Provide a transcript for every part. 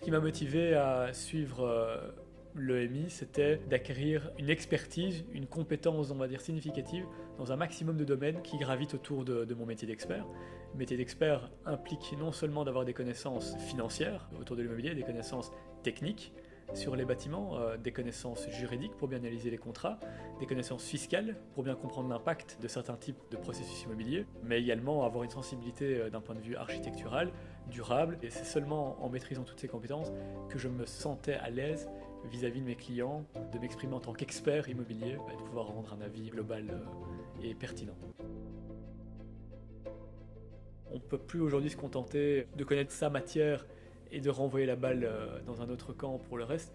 qui m'a motivé à suivre l'EMI, c'était d'acquérir une expertise, une compétence, on va dire, significative dans un maximum de domaines qui gravitent autour de mon métier d'expert. Le métier d'expert implique non seulement d'avoir des connaissances financières autour de l'immobilier, des connaissances techniques sur les bâtiments, des connaissances juridiques pour bien analyser les contrats, des connaissances fiscales pour bien comprendre l'impact de certains types de processus immobiliers, mais également avoir une sensibilité d'un point de vue architectural, durable. Et c'est seulement en maîtrisant toutes ces compétences que je me sentais à l'aise vis-à-vis de mes clients, de m'exprimer en tant qu'expert immobilier et de pouvoir rendre un avis global et pertinent. On ne peut plus aujourd'hui se contenter de connaître sa matière et de renvoyer la balle dans un autre camp pour le reste.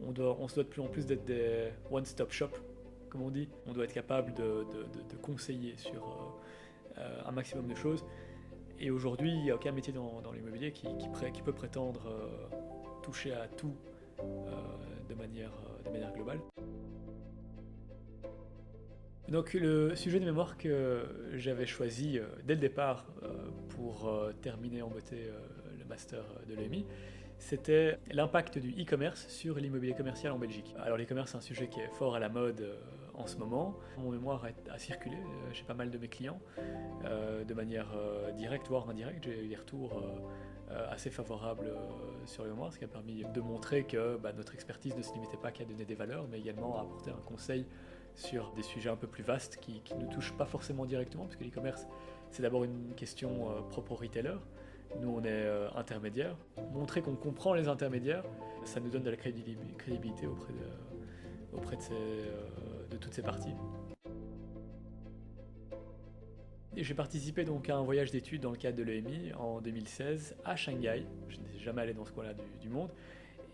On se doit de plus en plus d'être des one-stop shop, comme on dit. On doit être capable de conseiller sur un maximum de choses. Et aujourd'hui, il n'y a aucun métier dans l'immobilier qui peut prétendre toucher à tout de manière globale. Donc le sujet de mémoire que j'avais choisi dès le départ pour terminer en beauté le master de l'EMI, c'était l'impact du e-commerce sur l'immobilier commercial en Belgique. Alors l'e-commerce, c'est un sujet qui est fort à la mode en ce moment. Mon mémoire a circulé chez pas mal de mes clients de manière directe, voire indirecte. J'ai eu des retours assez favorables sur le mémoire, ce qui a permis de montrer que notre expertise ne se limitait pas qu'à donner des valeurs, mais également à apporter un conseil sur des sujets un peu plus vastes qui ne nous touchent pas forcément directement, parce que l'e-commerce, c'est d'abord une question propre aux retailers. Nous, on est intermédiaires. Montrer qu'on comprend les intermédiaires, ça nous donne de la crédibilité auprès de toutes ces parties. Et j'ai participé donc à un voyage d'études dans le cadre de l'EMI en 2016 à Shanghai. Je n'étais jamais allé dans ce coin-là du monde.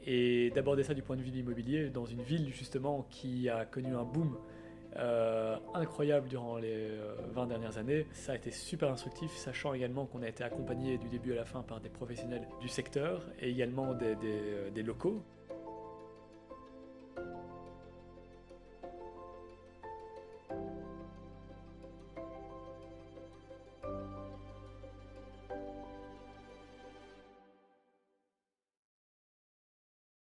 Et d'aborder ça du point de vue de l'immobilier, dans une ville justement qui a connu un boom incroyable durant les 20 dernières années. Ça a été super instructif, sachant également qu'on a été accompagné du début à la fin par des professionnels du secteur et également des locaux.